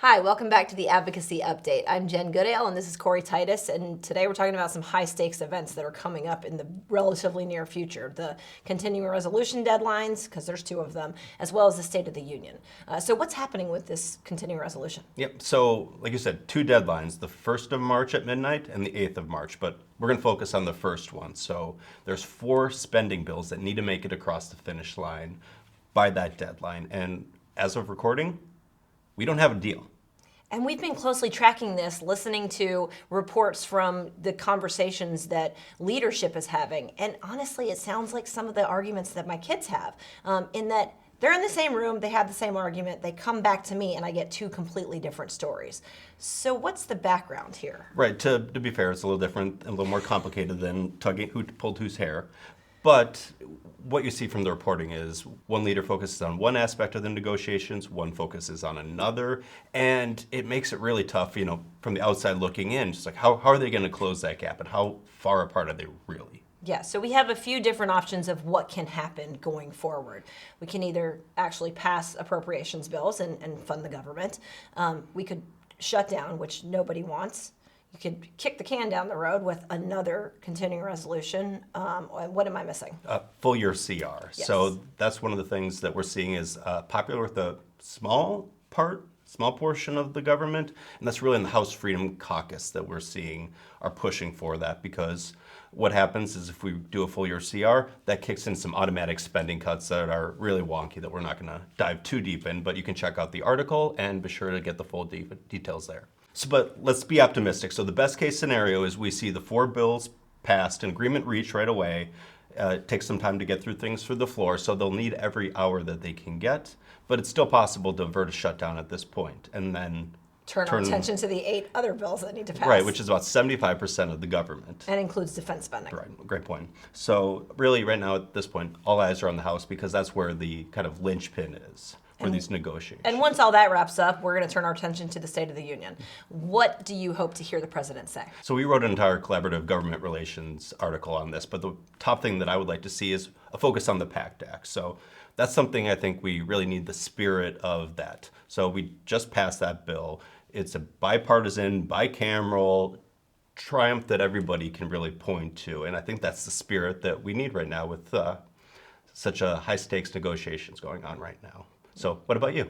Hi, welcome back to the Advocacy Update. I'm Jen Goodale and this is Cory Titus, and today we're talking about some high-stakes events that are coming up in the relatively near future. The continuing resolution deadlines, because there's two of them, as well as the State of the Union. So what's happening with this continuing resolution? Yep, so like you said, two deadlines, the 1st of March at midnight and the 8th of March, but we're going to focus on the first one. So there's 4 spending bills that need to make it across the finish line by that deadline, and as of recording, we don't have a deal. And we've been closely tracking this, listening to reports from the conversations that leadership is having. And honestly, it sounds like some of the arguments that my kids have, in that they're in the same room, they have the same argument, they come back to me, and I get 2 completely different stories. So what's the background here? Right, to be fair, it's a little different and a little more complicated than tugging who pulled whose hair. But what you see from the reporting is one leader focuses on one aspect of the negotiations, one focuses on another, and it makes it really tough, from the outside looking in, just like how are they going to close that gap and how far apart are they really? Yeah, so we have a few different options of what can happen going forward. We can either actually pass appropriations bills and fund the government. We could shut down, which nobody wants. You could kick the can down the road with another continuing resolution. What am I missing? Full year CR. Yes. So that's one of the things that we're seeing is popular with a small portion of the government, and that's really in the House Freedom Caucus that we're seeing are pushing for that, because what happens is if we do a full year CR, that kicks in some automatic spending cuts that are really wonky that we're not going to dive too deep in, but you can check out the article and be sure to get the full details there. But let's be optimistic. So the best case scenario is we see the 4 bills passed, an agreement reached right away. It takes some time to get through things through the floor, so they'll need every hour that they can get. But it's still possible to avert a shutdown at this point, and then turn our attention to the 8 other bills that need to pass. Right, which is about 75% of the government. And includes defense spending. Right, great point. So really right now at this point, all eyes are on the House because that's where the kind of linchpin is for these negotiations. And once all that wraps up, we're going to turn our attention to the State of the Union. What do you hope to hear the president say? So we wrote an entire collaborative government relations article on this, but the top thing that I would like to see is a focus on the PACT Act. So that's something I think we really need the spirit of that. So we just passed that bill. It's a bipartisan, bicameral triumph that everybody can really point to. And I think that's the spirit that we need right now with such a high-stakes negotiations going on right now. So what about you?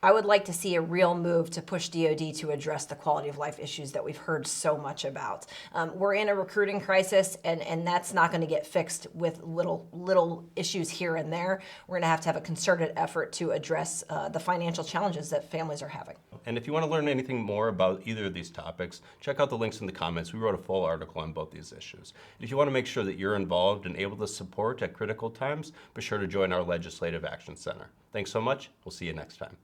I would like to see a real move to push DOD to address the quality of life issues that we've heard so much about. We're in a recruiting crisis, and that's not going to get fixed with little issues here and there. We're going to have a concerted effort to address the financial challenges that families are having. And if you want to learn anything more about either of these topics, check out the links in the comments. We wrote a full article on both these issues. And if you want to make sure that you're involved and able to support at critical times, be sure to join our Legislative Action Center. Thanks so much. We'll see you next time.